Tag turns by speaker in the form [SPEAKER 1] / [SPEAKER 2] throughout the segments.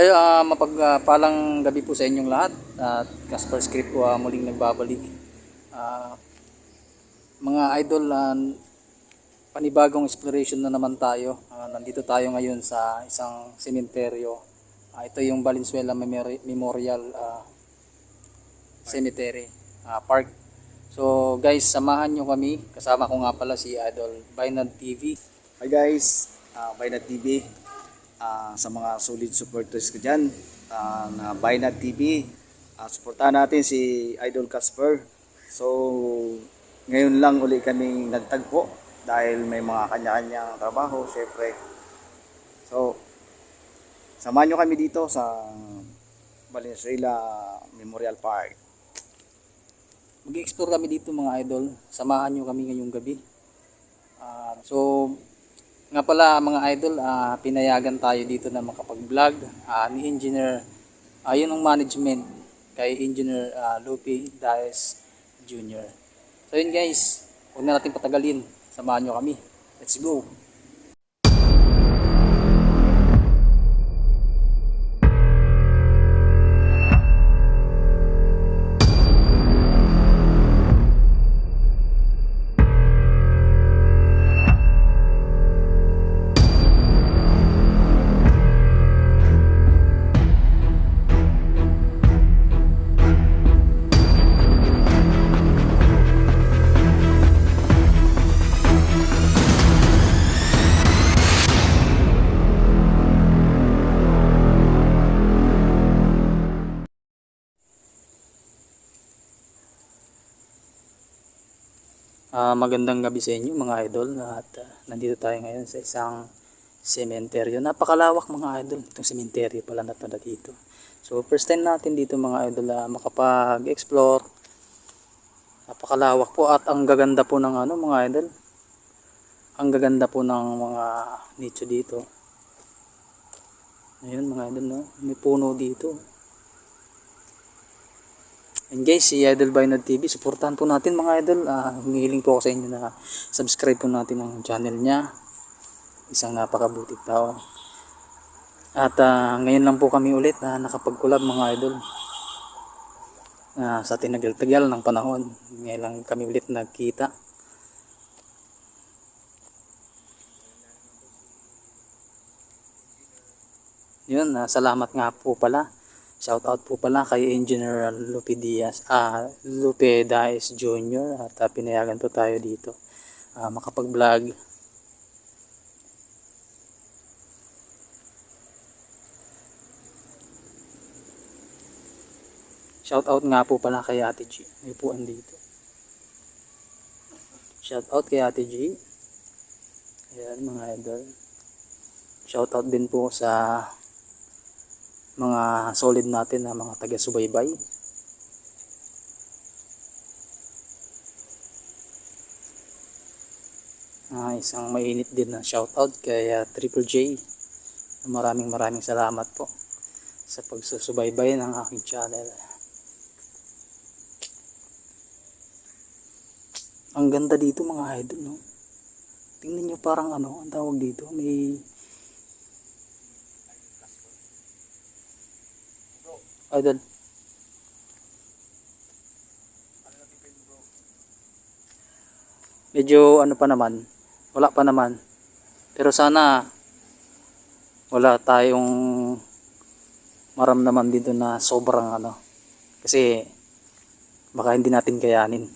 [SPEAKER 1] Mapagpalang gabi po sa inyong lahat at Casper Script po muling nagbabalik. Ah, Mga idol, panibagong exploration na naman tayo. Nandito tayo ngayon sa isang sementeryo. Ito yung Valenzuela Memorial Cemetery Park. So guys, samahan nyo kami. Kasama ko nga pala si Idol Bainad TV.
[SPEAKER 2] Hi guys, Bainat TV. Sa mga solid supporters ko dyan na Bainat TV, suportahan natin si Idol Casper. So ngayon lang uli kaming nagtagpo dahil may mga kanya-kanyang trabaho syempre. So samahan nyo kami dito sa Valenzuela Memorial Park.
[SPEAKER 1] Mag-explore kami dito mga idol. Samahan nyo kami ngayong gabi. So nga pala mga idol, pinayagan tayo dito na makapag-vlog ni Engineer, yun ang management kay Engineer Lupi Daes Jr. So yun guys, huwag na natin patagalin. Samahan nyo kami. Let's go! Magandang gabi sa inyo mga idol at nandito tayo ngayon sa isang sementeryo. Napakalawak mga idol, itong sementeryo pala na pala dito. So first time natin dito mga idol makapag-explore. Napakalawak po at ang gaganda po ng mga idol. Ang gaganda po ng mga nicho dito. Ayun mga idol, no? May puno dito. And guys, si Idol Bainad TV, supportahan po natin mga idol. Humihiling po ako sa inyo na subscribe po natin ang channel niya. Isang napakabuting tao. At ngayon lang po kami ulit na nakapag-collab mga idol. Sa tinagal-tagal ng panahon. Ngayon lang kami ulit nagkita. Yun, salamat nga po pala. Shout out po pala kay Engineer Lupe Daes Jr. At pinayagan po tayo dito makapag-vlog. Shout out nga po pala kay Ate G. May puan dito. Shout out kay Ate G. Ayan mga idol. Shout out din po sa mga solid natin na mga taga-subaybay. Isang mainit din na shoutout kay Triple J. Maraming salamat po sa pagsusubaybay ng aking channel. Ang ganda dito mga idol, no? Tingnan nyo parang ang tawag dito, may idol. Medyo pa naman, wala pa naman. Pero sana wala tayong maramdaman dito na sobrang kasi baka hindi natin kayanin.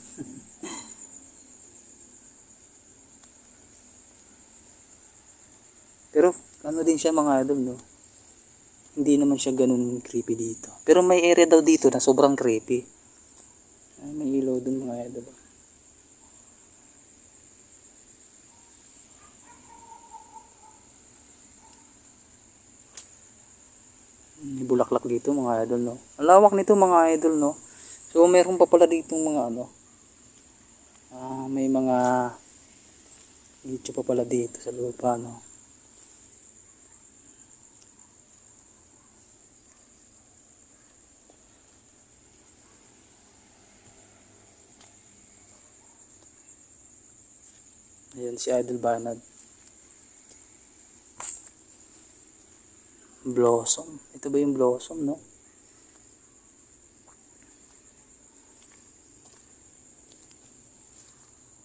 [SPEAKER 1] Pero din siya mga idol, no? Hindi naman siya ganun creepy dito. Pero may area daw dito na sobrang creepy. May ilaw dun mga idol. May bulaklak dito mga idol, no? Ang lawak nito mga idol, no? So meron pa pala dito mga may mga nicho pa pala dito sa lupa, no? Ayan si Idol Bainad. Blossom. Ito ba yung blossom, no?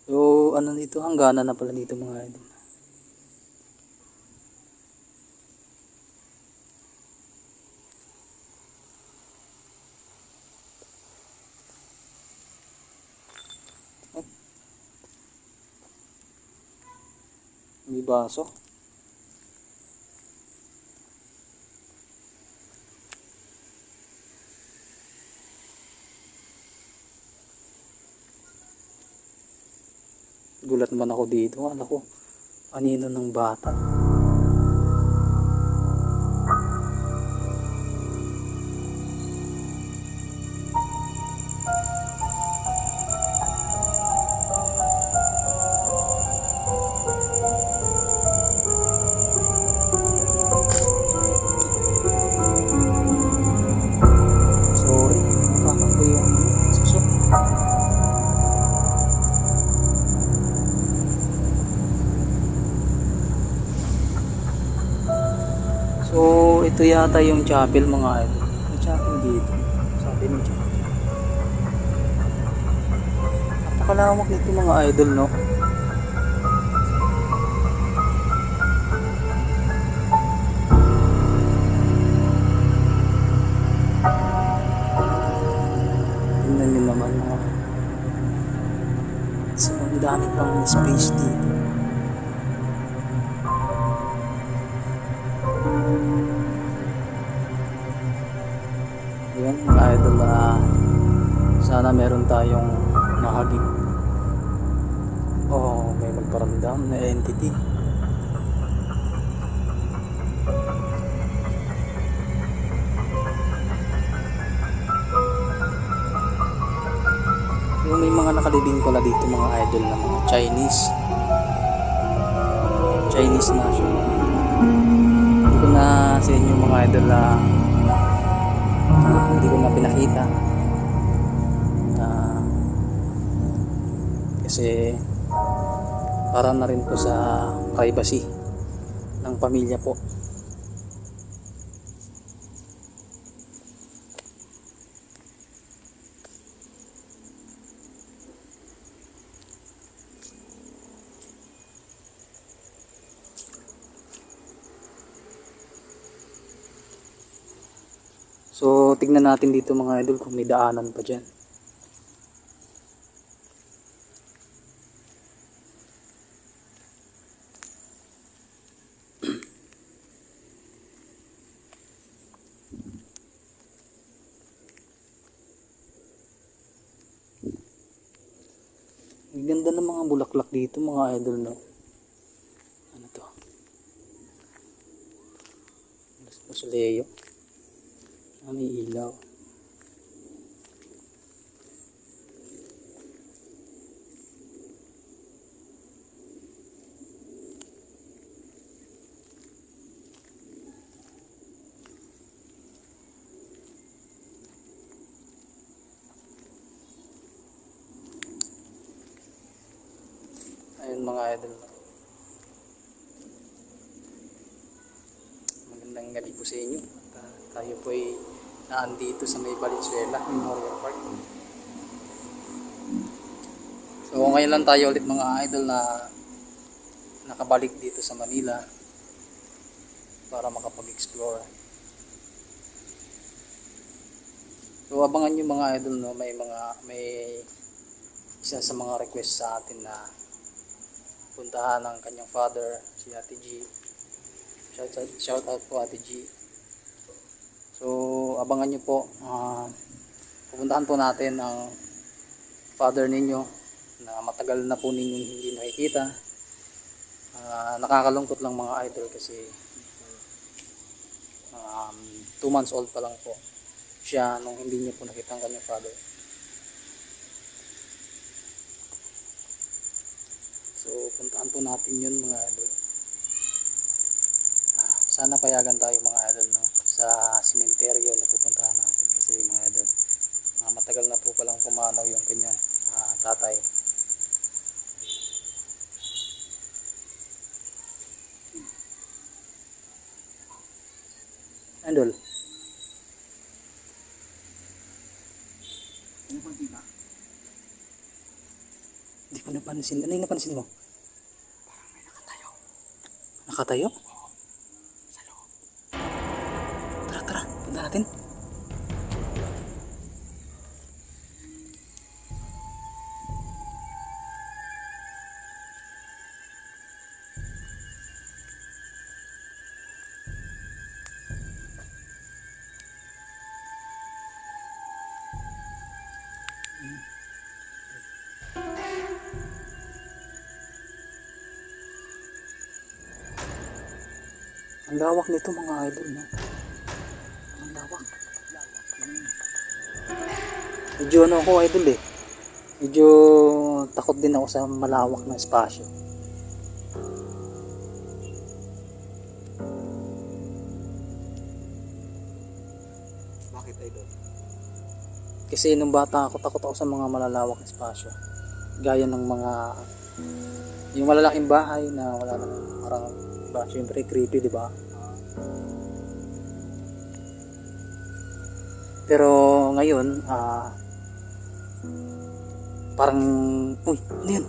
[SPEAKER 1] So, ano dito? Hangganan na pala dito mga idol. May baso. Gulat naman ako dito. Ano ko? Anino ng bata. Sorry. Nakakapo yung suso. So, ito yata yung chapel mga idol. May chapel dito. Sabi ng chapel. Napakalawak nito mga idol, no? Tingnan nyo naman mga idol. So, ang dami pang space dito. Yan mga idol, sana meron tayong mahagip may magparamdam na entity. Yung may mga nakalibing pala dito mga idol na mga Chinese national. Hindi ko na sa inyo mga idol hindi ko na pinakita kasi para na rin po sa privacy ng pamilya po. So tignan natin dito mga idol kung may daanan pa dyan. Ang ganda ng mga bulaklak dito mga idol, no? Ano to? Mausoleo. May ilaw. Ayun mga idol. Magandang gabi po sa inyo. Tayo po ay naandito sa may Valenzuela Memorial Park. So ngayon lang tayo ulit mga idol na nakabalik dito sa Manila para makapag-explore. So abangan nyo mga idol, no, may isa sa mga request sa atin na puntahan ng kanyang father, si Ate G. Shout out po Ate G. So abangan nyo po, pupuntahan po natin ang father ninyo na matagal na po ninyong hindi nakikita. Nakakalungkot lang mga idol kasi 2 months old pa lang po siya nung hindi niyo po nakita ang kanyang father. So puntahan po natin yun mga idol. Sana payagan tayo mga idol, no, sa sementeryo na pupuntahan natin kasi mga idol, matagal na po palang pumanaw yung kanyang tatay. Idol.
[SPEAKER 2] Ano pang kita?
[SPEAKER 1] Hindi ko napansin. Ano yung napansin mo?
[SPEAKER 2] Parang may nakatayo.
[SPEAKER 1] Nakatayo?
[SPEAKER 2] Sa loob.
[SPEAKER 1] Tara, tara. Punta natin. Ang lawak nito mga idol, no? Ang lawak. Medyo ano ako idol eh. Medyo takot din ako sa malawak na espasyo.
[SPEAKER 2] Bakit idol?
[SPEAKER 1] Kasi nung bata ako, takot ako sa mga malalawak na espasyo. Gaya ng mga yung malalaking bahay na wala nang parang iba, syempre creepy, di ba? Pero ngayon, parang, uy, ano yun?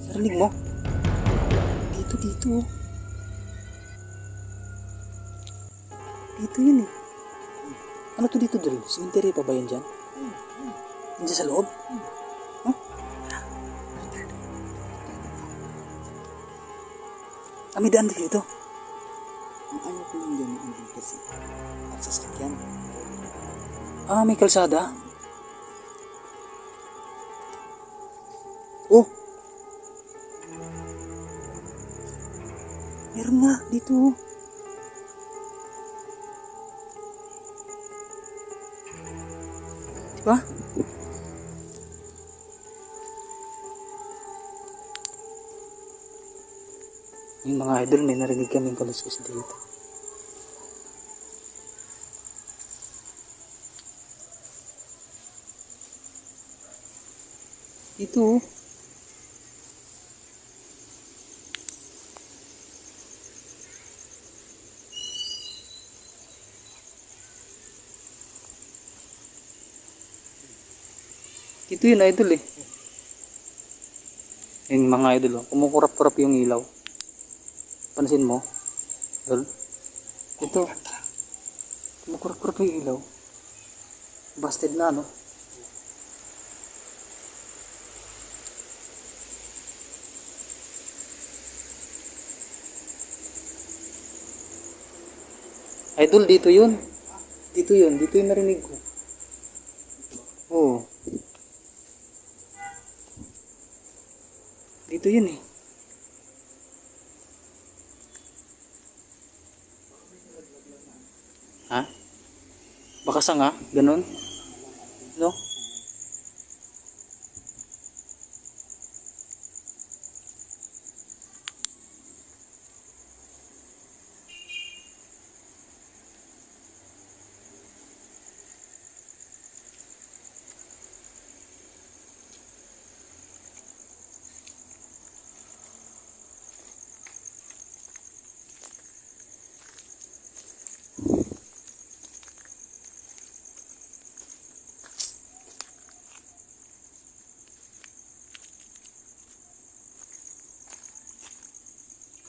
[SPEAKER 1] Narinig mo? Dito, dito. Dito yun eh. Ano to dito, Dol? Cemetery pa ba yun dyan? Nandiyan sa loob? Huh? May daan dito.
[SPEAKER 2] Ang ayaw ko lang dyan yung kasi ang sasakyan.
[SPEAKER 1] May kalsada. Oh! Meron nga dito. Diba? Yung mga idol, may narinig kaming kaluskos dito. Dito oh. Dito yun idol eh. Yung mga idol oh. Kumukurap-kurap yung ilaw. Pansin mo? Idol. Ito. Kumukurap-kurap yung ilaw. Busted na no? Idol, dito yun. Dito yun. Dito yung narinig ko. Oo. Dito yun eh. Ha? Baka sanga? Ganon? No?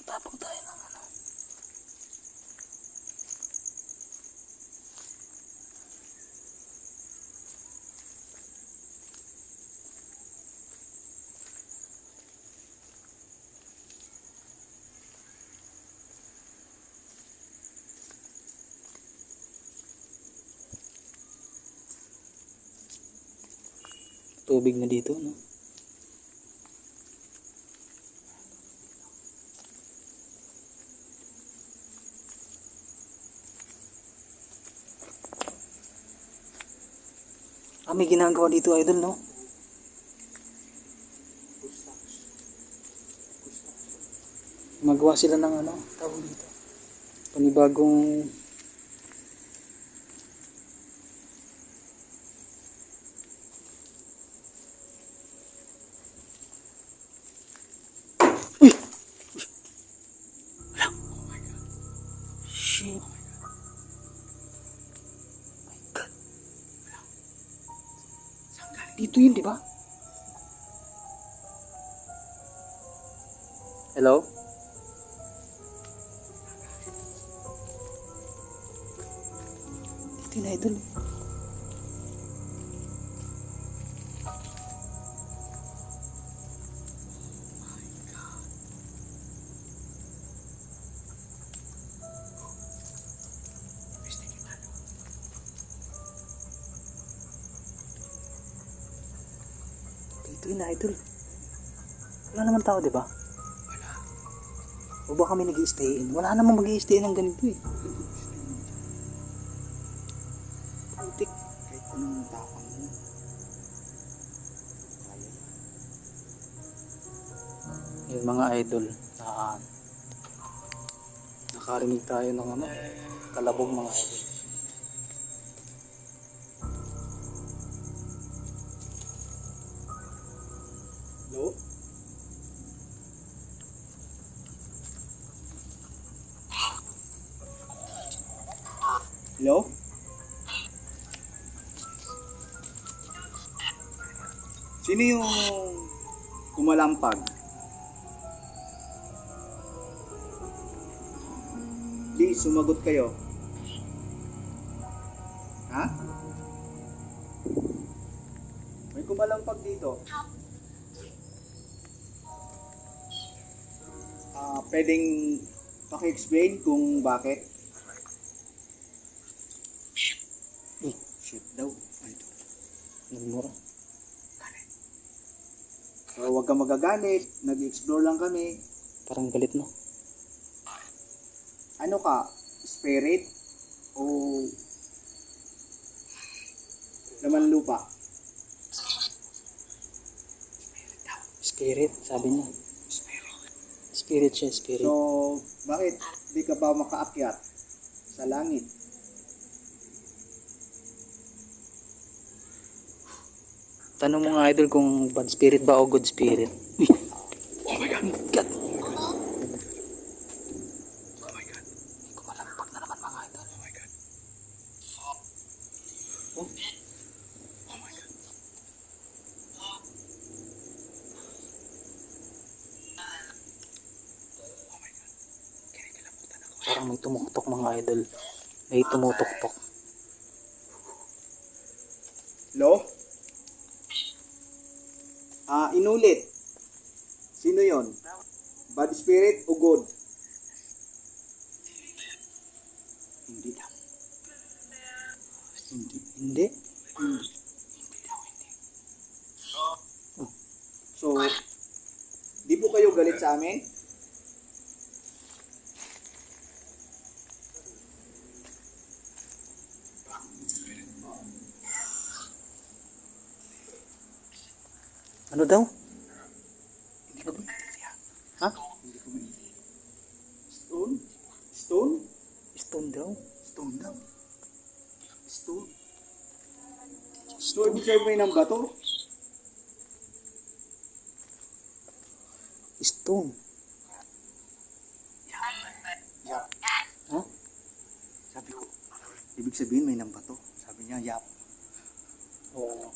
[SPEAKER 1] Tapang tayo ng ano. Tubig na dito, no? May ginagawa dito, idol, no? Magawa sila ng ano, tawag dito. Panibagong Ito yun, di ba? Hello? Ito yun, idol. Ito yun, idol. Wala naman tao, di ba? Wala. O ba kami nag-i-stay in? Wala namang mag-i-stay in ng ganito eh. Putik.
[SPEAKER 2] Kahit anong tapang mo.
[SPEAKER 1] Yun mga idol. Nakarinig tayo ng ano, kalabog mga idol.
[SPEAKER 2] Hello? Hello? Sino yung kumalampag? Please, sumagot kayo. Ha? May kumalampag dito. Pwedeng paki-explain kung bakit?
[SPEAKER 1] Eh,
[SPEAKER 2] Shit daw.
[SPEAKER 1] nagmura.
[SPEAKER 2] So, huwag kang magagalit. Nag-explore lang kami.
[SPEAKER 1] Parang galit no?
[SPEAKER 2] Ano ka? Spirit? O laman lupa?
[SPEAKER 1] Spirit, sabi niya. Spirit siya, spirit.
[SPEAKER 2] So, bakit di ka ba makaakyat sa langit?
[SPEAKER 1] Tanong mo nga idol kung bad spirit ba o good spirit. Uy! Oh my God! God! Oh my God! Kumalampak na naman mga idol. Oh my God! Oh, oh my God! Oh my God! Kinikilabutan ako. Parang may tumuktok mga idol. May tumutuktok.
[SPEAKER 2] Hello? Inulit. Sino yon? Bad spirit o good? Hindi daw.
[SPEAKER 1] Hindi. Hindi.
[SPEAKER 2] So, di po kayo galit sa amin?
[SPEAKER 1] Ano daw? Ha?
[SPEAKER 2] Stone? Stone?
[SPEAKER 1] Stone daw?
[SPEAKER 2] Stone daw. Stone? So, ibig sabihin ng bato?
[SPEAKER 1] Stone.
[SPEAKER 2] Yap.
[SPEAKER 1] Ha?
[SPEAKER 2] Sabi ko, ibig sabihin may nang bato. Sabi niya, yap.
[SPEAKER 1] Oo.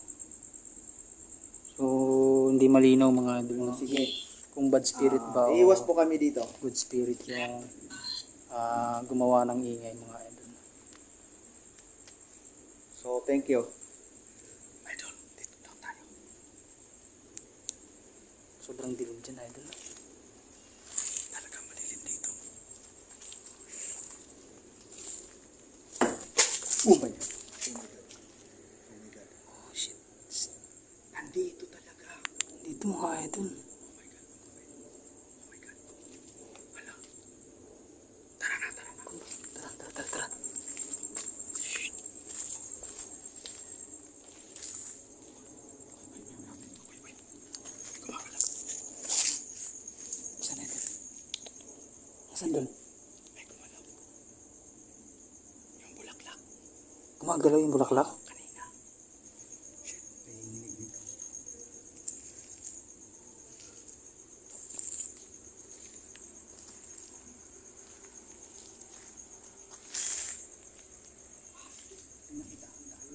[SPEAKER 1] So, hindi malinaw mga idol. No?
[SPEAKER 2] Sige.
[SPEAKER 1] Kung bad spirit ba o
[SPEAKER 2] Iiwas po kami dito.
[SPEAKER 1] good spirit yung gumawa ng ingay mga idol.
[SPEAKER 2] So, thank you.
[SPEAKER 1] Idol, dito lang tayo. Sobrang dilim dyan idol. Talagang madilim dito.
[SPEAKER 2] Oh my God. Oh my God. Oh my God.
[SPEAKER 1] Oh shit.
[SPEAKER 2] Nandito talaga.
[SPEAKER 1] Dito mga idol.
[SPEAKER 2] Oh my God. Oh my God. Hala. Tara na, tara na.
[SPEAKER 1] Tara. Saan idol? Saan doon?
[SPEAKER 2] May gumalaw. Yung bulaklak.
[SPEAKER 1] Gumagalaw yung bulaklak?
[SPEAKER 2] Kanina. Shit. May hininig dito. May nakita akong tayo.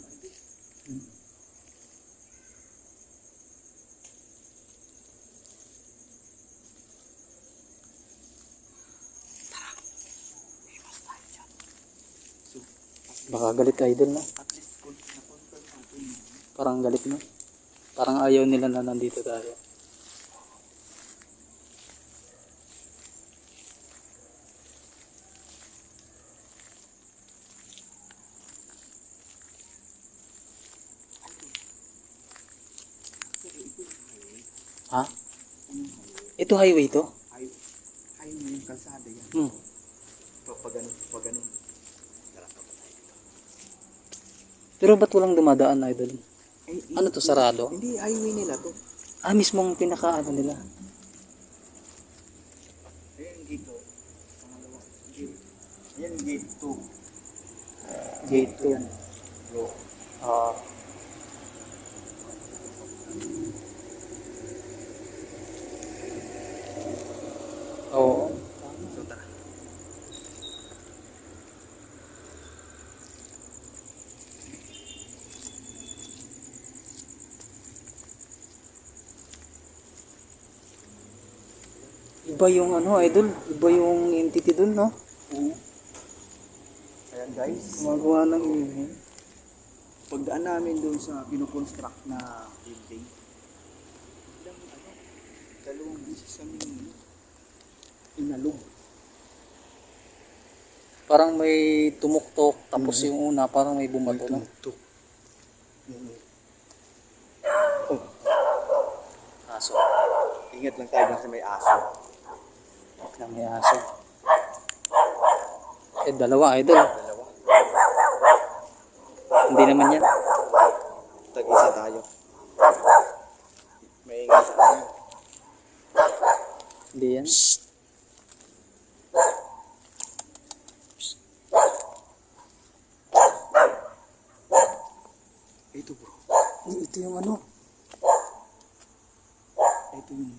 [SPEAKER 1] Baka galit ka, idol, no?
[SPEAKER 2] At least na-confirm natin.
[SPEAKER 1] Parang galit, no? Parang ayaw nila na nandito tayo. Ha? Ito highway to?
[SPEAKER 2] Ay, yung kalsada yan.
[SPEAKER 1] Hmm.
[SPEAKER 2] Pag ganun.
[SPEAKER 1] Pero ba't walang dumadaan, idol?
[SPEAKER 2] Eh,
[SPEAKER 1] Ano to, sarado?
[SPEAKER 2] Hindi, highway nila to.
[SPEAKER 1] Ah, mismong pinaka-ano nila.
[SPEAKER 2] Ayan yung gate 2. Pangalawa. Gate. Ayan yung gate 2.
[SPEAKER 1] Gate 2.
[SPEAKER 2] Yan. Bro.
[SPEAKER 1] Ah. Oo.
[SPEAKER 2] So, tara.
[SPEAKER 1] Iba yung ano, idol. Iba yung entity dun, no?
[SPEAKER 2] Oo. Ayan guys.
[SPEAKER 1] Gumagawa ng ingay.
[SPEAKER 2] Pagdaan namin doon sa pinukonstruct na building, dalawang bisis kami inalog.
[SPEAKER 1] Parang may tumuktok, tapos yung una, parang may bumato, no?
[SPEAKER 2] Tumuktok. Oh,
[SPEAKER 1] Aso.
[SPEAKER 2] ingat lang tayo kasi may aso.
[SPEAKER 1] Na may aso. Eh, dalawa, idol.
[SPEAKER 2] Dalawa.
[SPEAKER 1] Hindi naman yan.
[SPEAKER 2] Tag-isa tayo. May ingay sa amin.
[SPEAKER 1] Hindi yan.
[SPEAKER 2] Ito bro.
[SPEAKER 1] Ito yung ano.
[SPEAKER 2] Ito yung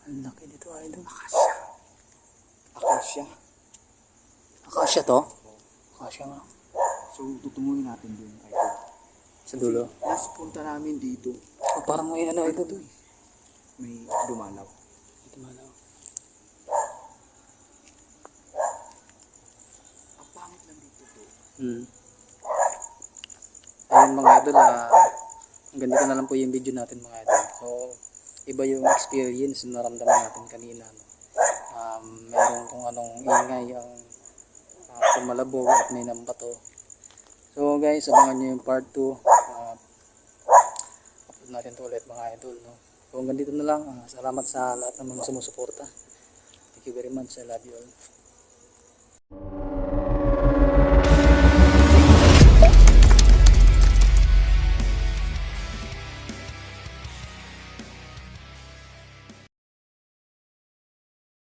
[SPEAKER 1] Ang laki nito, idol.
[SPEAKER 2] akasya. Akasya.
[SPEAKER 1] Akasya to? Akasya nga.
[SPEAKER 2] So, tutunguhin natin doon. Ito.
[SPEAKER 1] Sa dulo.
[SPEAKER 2] Last punta namin dito,
[SPEAKER 1] Oh, parang may ano, idol.
[SPEAKER 2] ito may dumalaw.
[SPEAKER 1] Ito malaw.
[SPEAKER 2] Ang pangit lang dito to.
[SPEAKER 1] Hmm. Ayun mga idol, hanggang dito na lang po yung video natin mga idol. So, iba yung experience na naramdaman natin kanina. No? Meron kung anong ingay ang pumalabog at may nambato. So guys, abangan nyo yung part 2. Upload natin to ulit mga idol. No? So hanggang dito na lang. Salamat sa lahat ng mga sumusuporta. Thank you very much. I love you all.